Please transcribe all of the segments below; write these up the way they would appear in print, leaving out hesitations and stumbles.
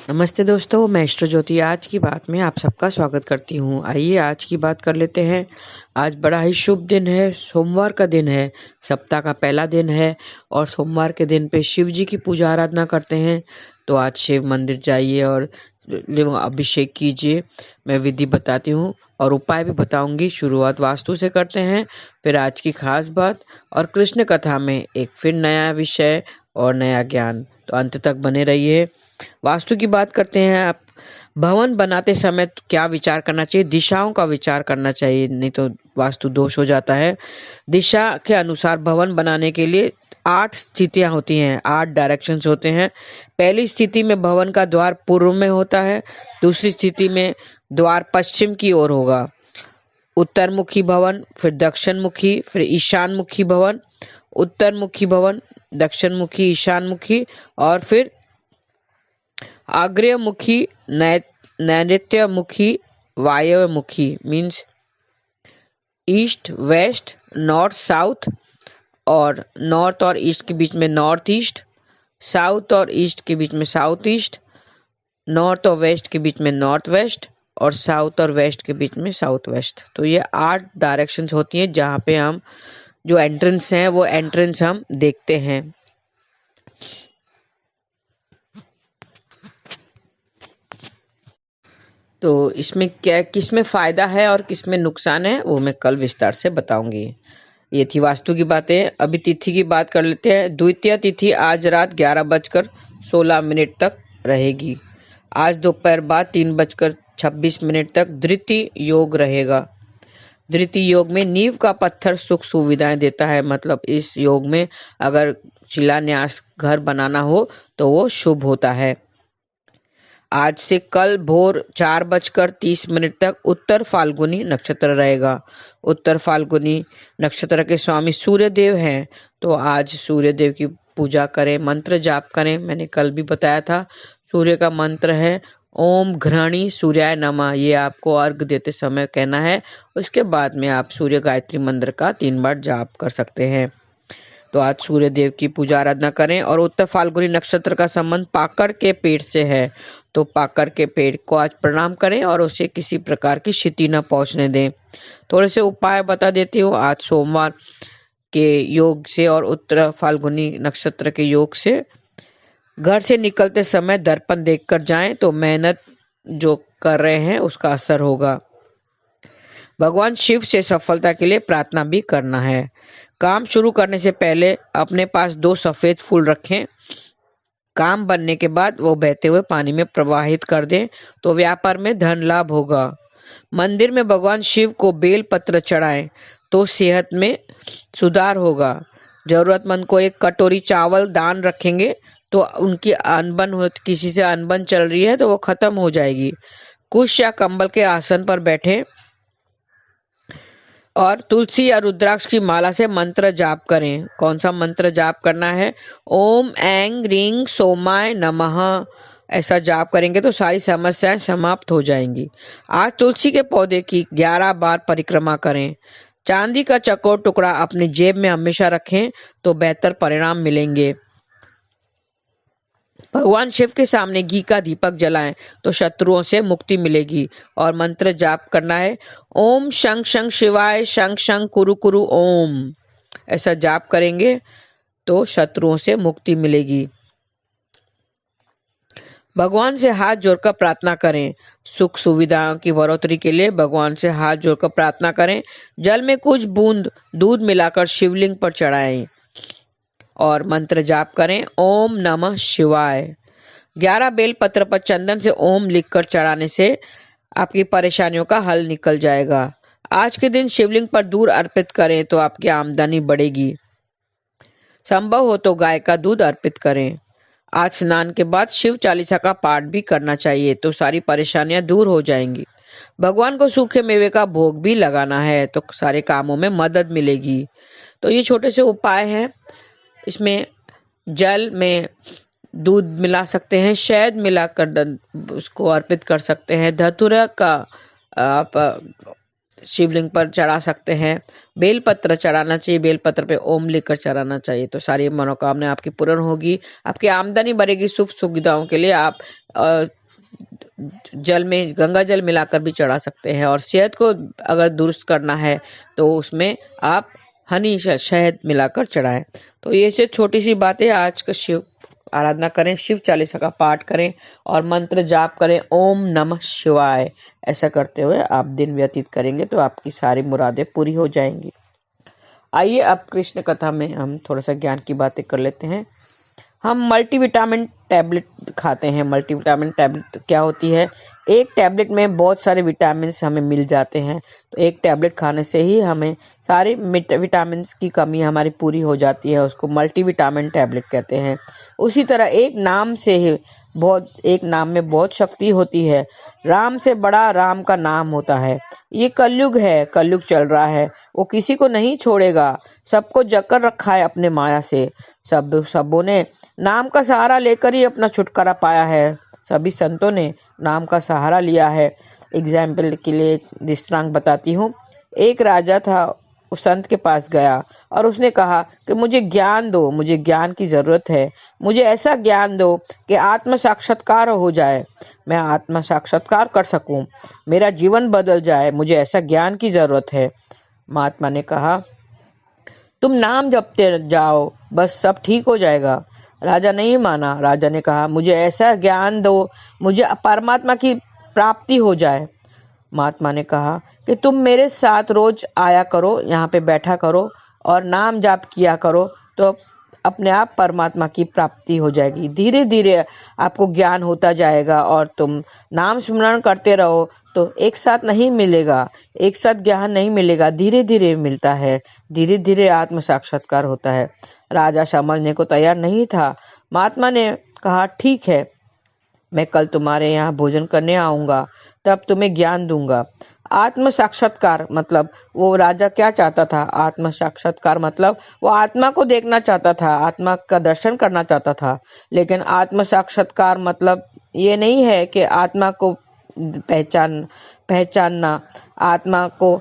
नमस्ते दोस्तों, मैं एस्ट्रो ज्योति आज की बात में आप सबका स्वागत करती हूँ। आइए आज की बात कर लेते हैं। आज बड़ा ही शुभ दिन है, सोमवार का दिन है, सप्ताह का पहला दिन है और सोमवार के दिन पे शिव जी की पूजा आराधना करते हैं। तो आज शिव मंदिर जाइए और अभिषेक कीजिए। मैं विधि बताती हूँ और उपाय भी बताऊंगी। शुरुआत वास्तु से करते हैं, फिर आज की खास बात और कृष्ण कथा में एक फिर नया विषय और नया ज्ञान। तो अंत तक बने रहिए। वास्तु की बात करते हैं। आप भवन बनाते समय तो क्या विचार करना चाहिए? दिशाओं का विचार करना चाहिए, नहीं तो वास्तु दोष हो जाता है। दिशा के अनुसार भवन बनाने के लिए 8 स्थितियां होती हैं, 8 डायरेक्शंस होते हैं। पहली स्थिति में भवन का द्वार पूर्व में होता है। दूसरी स्थिति में द्वार पश्चिम की ओर होगा। उत्तर मुखी भवन, फिर दक्षिण मुखी, फिर ईशान मुखी भवन, उत्तर मुखी भवन, दक्षिण मुखी, ईशान मुखी और फिर आग्नेयमुखी, नैऋत्यमुखी, वायव्यमुखी means east west, north south और नॉर्थ और ईस्ट के बीच में नॉर्थ ईस्ट, साउथ और ईस्ट के बीच में साउथ ईस्ट, नॉर्थ और वेस्ट के बीच में नॉर्थ वेस्ट और साउथ और वेस्ट के बीच में साउथ वेस्ट। तो ये 8 डायरेक्शंस होती हैं जहाँ पे हम जो एंट्रेंस हैं वो एंट्रेंस हम देखते हैं। तो इसमें क्या किसमें फ़ायदा है और किसमें नुकसान है वो मैं कल विस्तार से बताऊंगी। ये थी वास्तु की बातें। अभी तिथि की बात कर लेते हैं। द्वितीय तिथि आज रात 11:16 तक रहेगी। आज दोपहर बाद 3:26 तक धृति योग रहेगा। धृति योग में नींव का पत्थर सुख सुविधाएं देता है। मतलब इस योग में अगर शिलान्यास घर बनाना हो तो वो शुभ होता है। आज से कल भोर 4:30 तक उत्तर फाल्गुनी नक्षत्र रहेगा। उत्तर फाल्गुनी नक्षत्र के स्वामी सूर्य देव हैं, तो आज सूर्य देव की पूजा करें, मंत्र जाप करें। मैंने कल भी बताया था। सूर्य का मंत्र है ओम घृणी सूर्याय नमः। ये आपको अर्घ देते समय कहना है। उसके बाद में आप सूर्य गायत्री मंत्र का 3 बार जाप कर सकते हैं। तो आज सूर्य देव की पूजा आराधना करें। और उत्तर फाल्गुनी नक्षत्र का संबंध पाकड़ के पेड़ से है, तो पाकड़ के पेड़ को आज प्रणाम करें और उसे किसी प्रकार की क्षति न पहुंचने दें। थोड़े से उपाय बता देती हूँ। आज सोमवार के योग से और उत्तर फाल्गुनी नक्षत्र के योग से घर से निकलते समय दर्पण देखकर जाएं, तो मेहनत जो कर रहे हैं उसका असर होगा। भगवान शिव से सफलता के लिए प्रार्थना भी करना है। काम शुरू करने से पहले अपने पास 2 सफेद फूल रखें। काम बनने के बाद वो बहते हुए पानी में प्रवाहित कर दें, तो व्यापार में धन लाभ होगा। मंदिर में भगवान शिव को बेल पत्र चढ़ाएं, तो सेहत में सुधार होगा। जरूरतमंद को 1 कटोरी चावल दान रखेंगे, तो उनकी अनबन हो, किसी से अनबन चल रही है तो वो खत्म हो जाएगी। कुश या कंबल के आसन पर बैठे और तुलसी या रुद्राक्ष की माला से मंत्र जाप करें। कौन सा मंत्र जाप करना है? ओम ऐं ह्रीं सोमाय नमः। ऐसा जाप करेंगे तो सारी समस्याएं समाप्त हो जाएंगी। आज तुलसी के पौधे की 11 बार परिक्रमा करें। चांदी का चौकोर टुकड़ा अपनी जेब में हमेशा रखें, तो बेहतर परिणाम मिलेंगे। भगवान शिव के सामने घी का दीपक जलाएं, तो शत्रुओं से मुक्ति मिलेगी। और मंत्र जाप करना है ओम शं शं शिवाय शं शं कुरु कुरु ओम। ऐसा जाप करेंगे तो शत्रुओं से मुक्ति मिलेगी। भगवान से हाथ जोड़कर प्रार्थना करें। सुख सुविधाओं की बढ़ोतरी के लिए भगवान से हाथ जोड़कर प्रार्थना करें। जल में कुछ बूंद दूध मिलाकर शिवलिंग पर चढ़ाएं और मंत्र जाप करें ओम नमः शिवाय। 11 बेल पत्र पर चंदन से ओम लिखकर चढ़ाने से आपकी परेशानियों का हल निकल जाएगा। आज के दिन शिवलिंग पर दूध अर्पित करें तो आपकी आमदनी बढ़ेगी। संभव हो तो गाय का दूध अर्पित करें। आज स्नान के बाद शिव चालीसा का पाठ भी करना चाहिए, तो सारी परेशानियां दूर हो जाएंगी। भगवान को सूखे मेवे का भोग भी लगाना है, तो सारे कामों में मदद मिलेगी। तो ये छोटे से उपाय हैं। इसमें जल में दूध मिला सकते हैं, शहद मिलाकर उसको अर्पित कर सकते हैं। धतूरा का आप शिवलिंग पर चढ़ा सकते हैं। बेलपत्र चढ़ाना चाहिए, बेलपत्र पे ओम लिखकर चढ़ाना चाहिए, तो सारी मनोकामना आपकी पूर्ण होगी, आपकी आमदनी बढ़ेगी। सुख सुविधाओं के लिए आप जल में गंगा जल मिलाकर भी चढ़ा सकते हैं। और सेहत को अगर दुरुस्त करना है तो उसमें आप हनी शहद मिलाकर चढ़ाएं। तो ये से छोटी सी बातें, आज का शिव आराधना करें, शिव चालीसा का पाठ करें और मंत्र जाप करें, ओम नमः शिवाय। ऐसा करते हुए आप दिन व्यतीत करेंगे तो आपकी सारी मुरादें पूरी हो जाएंगी। आइए अब कृष्ण कथा में हम थोड़ा सा ज्ञान की बातें कर लेते हैं। हम मल्टीविटामिन टैबलेट खाते हैं। मल्टीविटामिन टैबलेट क्या होती है? एक टैबलेट में बहुत सारे विटामिन हमें मिल जाते हैं, तो एक टैबलेट खाने से ही हमें सारी विटामिन की कमी हमारी पूरी हो जाती है, उसको मल्टीविटामिन टैबलेट कहते हैं। उसी तरह एक नाम में बहुत शक्ति होती है। राम से बड़ा राम का नाम होता है। ये कलयुग है, कलयुग चल रहा है, वो किसी को नहीं छोड़ेगा, सबको जकड़ रखा है अपने माया से। सबों ने नाम का सहारा लेकर ही अपना छुटकारा पाया है। सभी संतों ने नाम का सहारा लिया है। एग्जाम्पल के लिए दृष्टांत बताती हूँ। एक राजा था, उस संत के पास गया और उसने कहा कि मुझे ज्ञान दो, मुझे ज्ञान की जरूरत है, मुझे ऐसा ज्ञान दो कि आत्म साक्षात्कार हो जाए, मैं आत्म साक्षात्कार कर सकूं, मेरा जीवन बदल जाए, मुझे ऐसा ज्ञान की जरूरत है। महात्मा ने कहा, तुम नाम जपते जाओ, बस सब ठीक हो जाएगा। राजा नहीं माना। राजा ने कहा, मुझे ऐसा ज्ञान दो, मुझे परमात्मा की प्राप्ति हो जाए। महात्मा ने कहा कि तुम मेरे साथ रोज आया करो, यहाँ पे बैठा करो और नाम जाप किया करो, तो अपने आप परमात्मा की प्राप्ति हो जाएगी। धीरे धीरे आपको ज्ञान होता जाएगा और तुम नाम स्मरण करते रहो, तो एक साथ नहीं मिलेगा, एक साथ ज्ञान नहीं मिलेगा, धीरे धीरे मिलता है, धीरे धीरे आत्म साक्षात्कार होता है। राजा समझने को तैयार नहीं था। महात्मा ने कहा, ठीक है, मैं कल तुम्हारे यहाँ भोजन करने आऊंगा, तब तुम्हें ज्ञान दूंगा। आत्म साक्षात्कार मतलब, वो राजा क्या चाहता था? आत्म साक्षात्कार मतलब वो आत्मा को देखना चाहता था, आत्मा का दर्शन करना चाहता था। लेकिन आत्म साक्षात्कार मतलब ये नहीं है कि आत्मा को पहचानना, आत्मा को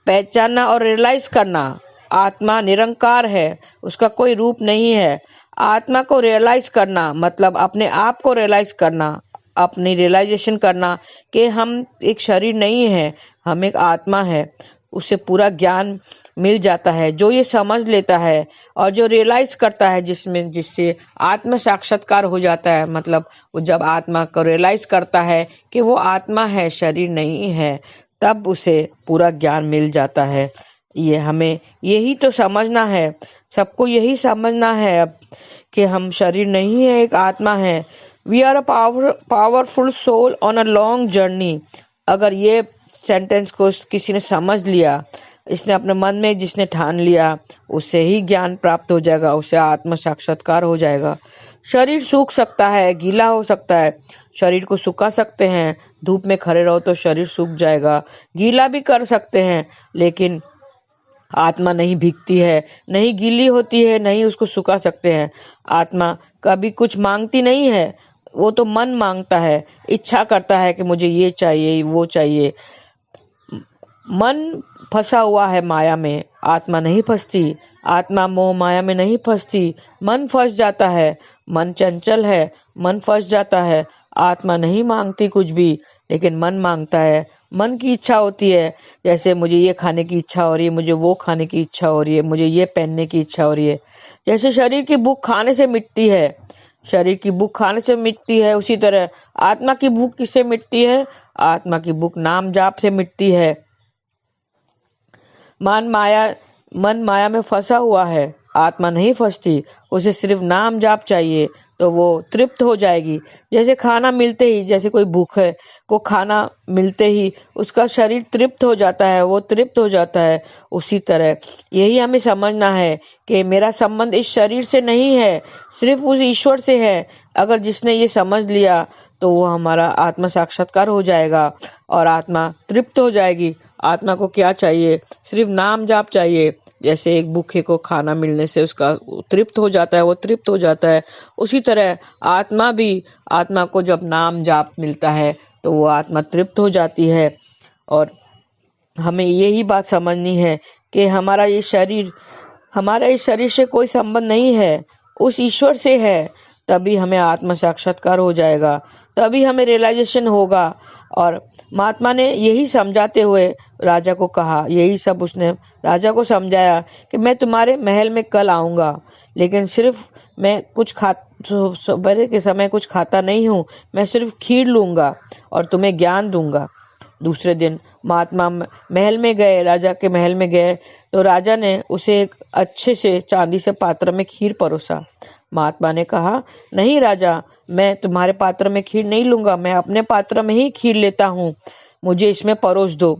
पहचानना और रियलाइज करना। आत्मा निरंकार है, उसका कोई रूप नहीं है। आत्मा को रियलाइज करना मतलब अपने आप को रियलाइज करना, अपनी रियलाइजेशन करना कि हम एक शरीर नहीं है, हम एक आत्मा है। उसे पूरा ज्ञान मिल जाता है। जो ये समझ लेता है और जो रियलाइज करता है, जिससे आत्म साक्षात्कार हो जाता है, मतलब वो जब आत्मा को रियलाइज करता है कि वो आत्मा है, शरीर नहीं है, तब उसे पूरा ज्ञान मिल जाता है। ये हमें यही तो समझना है, सबको यही समझना है अब कि हम शरीर नहीं है, एक आत्मा है। We are a powerful soul on a long journey. अगर ये सेंटेंस को किसी ने समझ लिया, इसने अपने मन में जिसने ठान लिया, उससे ही ज्ञान प्राप्त हो जाएगा, उससे आत्म साक्षात्कार हो जाएगा। शरीर सूख सकता है, गीला हो सकता है, शरीर को सुखा सकते हैं, धूप में खड़े रहो तो शरीर सूख जाएगा, गीला भी कर सकते हैं, लेकिन आत्मा नहीं भीगती है, नहीं गीली होती है, नहीं उसको सुखा सकते हैं। आत्मा कभी कुछ मांगती नहीं है, वो तो मन मांगता है, इच्छा करता है कि मुझे ये चाहिए, वो चाहिए। मन फंसा हुआ है माया में, आत्मा नहीं फंसती। आत्मा मोह माया में नहीं फंसती, मन फंस जाता है। मन चंचल है, मन फंस जाता है। आत्मा नहीं मांगती कुछ भी, लेकिन मन मांगता है। मन की इच्छा होती है, जैसे मुझे ये खाने की इच्छा हो रही है, मुझे वो खाने की इच्छा हो रही है, मुझे ये पहनने की इच्छा हो रही है। जैसे शरीर की भूख खाने से मिटती है, शरीर की भूख खाने से मिटती है, उसी तरह आत्मा की भूख किससे मिटती है? आत्मा की भूख नाम जाप से मिटती है। मन माया में फंसा हुआ है, आत्मा नहीं फंसती, उसे सिर्फ नाम जाप चाहिए तो वो तृप्त हो जाएगी। जैसे खाना मिलते ही, जैसे कोई भूखे को खाना मिलते ही उसका शरीर तृप्त हो जाता है, वो तृप्त हो जाता है। उसी तरह यही हमें समझना है कि मेरा संबंध इस शरीर से नहीं है, सिर्फ उस ईश्वर से है। अगर जिसने ये समझ लिया तो वो हमारा आत्म साक्षात्कार हो जाएगा और आत्मा तृप्त हो जाएगी। आत्मा को क्या चाहिए? सिर्फ नाम जाप चाहिए। जैसे एक भूखे को खाना मिलने से उसका तृप्त हो जाता है, वो तृप्त हो जाता है, उसी तरह आत्मा भी, आत्मा को जब नाम जाप मिलता है तो वो आत्मा तृप्त हो जाती है। और हमें यही बात समझनी है कि हमारा इस शरीर से कोई संबंध नहीं है, उस ईश्वर से है। तभी हमें आत्म साक्षात्कार हो जाएगा, तभी हमें रियलाइजेशन होगा। और महात्मा ने यही समझाते हुए राजा को कहा, यही सब उसने राजा को समझाया कि मैं तुम्हारे महल में कल आऊंगा, लेकिन सिर्फ मैं कुछ सुबह के समय कुछ खाता नहीं हूँ, मैं सिर्फ खीर लूंगा और तुम्हें ज्ञान दूंगा। दूसरे दिन महात्मा महल में गए, राजा के महल में गए तो राजा ने उसे एक अच्छे से चांदी से पात्र में खीर परोसा। महात्मा ने कहा, नहीं राजा, मैं तुम्हारे पात्र में खीर नहीं लूंगा, मैं अपने पात्र में ही खीर लेता हूँ, मुझे इसमें परोस दो।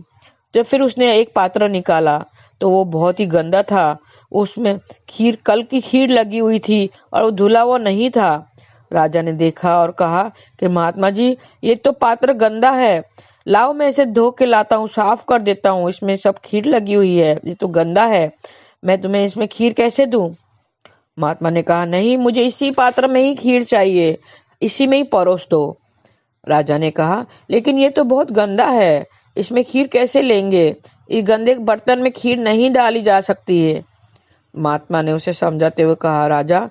तो फिर उसने एक पात्र निकाला तो वो बहुत ही गंदा था, उसमें खीर कल की खीर लगी हुई थी और वो धुला हुआ नहीं था। राजा ने देखा और कहा कि महात्मा जी, ये तो पात्र गंदा है, लाओ मैं इसे धो के लाता हूँ, साफ कर देता हूँ, इसमें सब खीर लगी हुई है, ये तो गंदा है, मैं तुम्हें इसमें खीर कैसे दूं। महात्मा ने कहा, नहीं, मुझे इसी पात्र में ही खीर चाहिए, इसी में ही परोस दो। राजा ने कहा, लेकिन ये तो बहुत गंदा है, इसमें खीर कैसे लेंगे, इस गंदे बर्तन में खीर नहीं डाली जा सकती है। महात्मा ने उसे समझाते हुए कहा, राजा,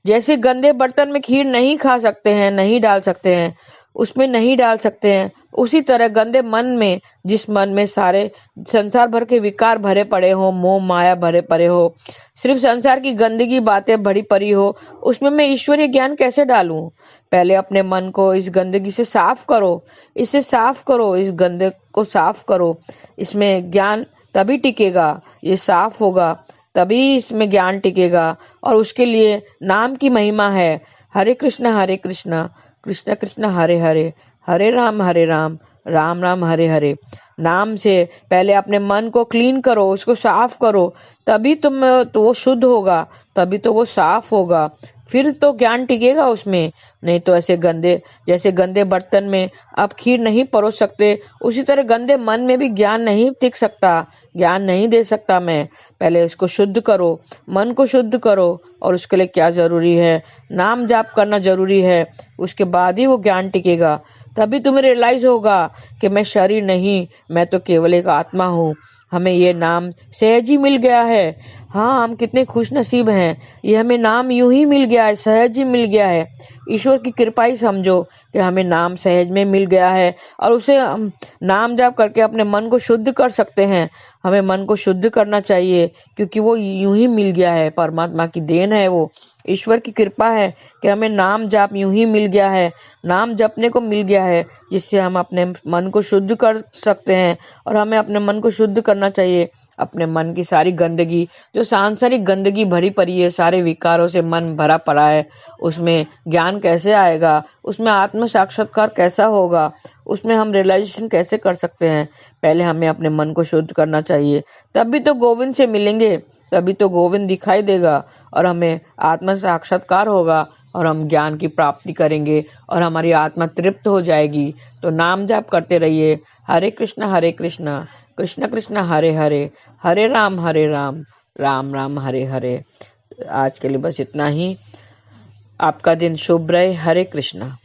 जैसे गंदे बर्तन में खीर नहीं खा सकते हैं, नहीं डाल सकते हैं, उसमें नहीं डाल सकते हैं, उसी तरह गंदे मन में, जिस मन में सारे संसार भर के विकार भरे पड़े हो, मोह माया भरे पड़े हो, सिर्फ संसार की गंदगी बातें भरी पड़ी हो, उसमें मैं ईश्वरीय ज्ञान कैसे डालूं। पहले अपने मन को इस गंदगी से साफ करो, इसे साफ करो, इस गंदे को साफ करो, इसमें ज्ञान तभी टिकेगा, ये साफ होगा तभी इसमें ज्ञान टिकेगा। और उसके लिए नाम की महिमा है, हरे कृष्ण कृष्ण कृष्ण हरे हरे, हरे राम राम राम हरे हरे। नाम से पहले अपने मन को क्लीन करो, उसको साफ करो, तभी तो वो शुद्ध होगा, तभी तो वो साफ होगा, फिर तो ज्ञान टिकेगा उसमें। नहीं तो ऐसे जैसे गंदे बर्तन में आप खीर नहीं परोस सकते, उसी तरह गंदे मन में भी ज्ञान नहीं टिक सकता, ज्ञान नहीं दे सकता मैं। पहले इसको शुद्ध करो, मन को शुद्ध करो, और उसके लिए क्या जरूरी है, नाम जाप करना जरूरी है, उसके बाद ही वो ज्ञान टिकेगा। तभी तुम्हें रियलाइज होगा कि मैं शरीर नहीं, मैं तो केवल एक आत्मा हूँ। हमें ये नाम सहज ही मिल गया है। हाँ, हम कितने खुश नसीब हैं, ये हमें नाम यूं ही मिल गया है, सहज ही मिल गया है। ईश्वर की कृपा ही समझो कि हमें नाम सहज में मिल गया है, और उसे हम नाम जाप करके अपने मन को शुद्ध कर सकते हैं। हमें मन को शुद्ध करना चाहिए, क्योंकि वो यूं ही मिल गया है, परमात्मा की देन है, वो ईश्वर की कृपा है कि हमें नाम जाप यूं ही मिल गया है, नाम जपने को मिल गया है, जिससे हम अपने मन को शुद्ध कर सकते हैं। और हमें अपने मन को शुद्ध करना चाहिए, अपने मन की सारी गंदगी, जो सांसारिक गंदगी भरी पड़ी है, सारे विकारों से मन भरा पड़ा है, उसमें ज्ञान कैसे आएगा, उसमें आत्म साक्षात्कार कैसा होगा, उसमें हम रियलाइजेशन कैसे कर सकते हैं। पहले हमें अपने मन को शुद्ध करना चाहिए, तभी तो गोविंद से मिलेंगे, तभी तो गोविंद दिखाई देगा, और हमें आत्म साक्षात्कार होगा, और हम ज्ञान की प्राप्ति करेंगे, और हमारी आत्मा तृप्त हो जाएगी। तो नाम जाप करते रहिए, हरे कृष्ण कृष्ण कृष्ण हरे हरे, हरे राम राम राम हरे हरे। आज के लिए बस इतना ही। आपका दिन शुभ रहे। हरे कृष्णा।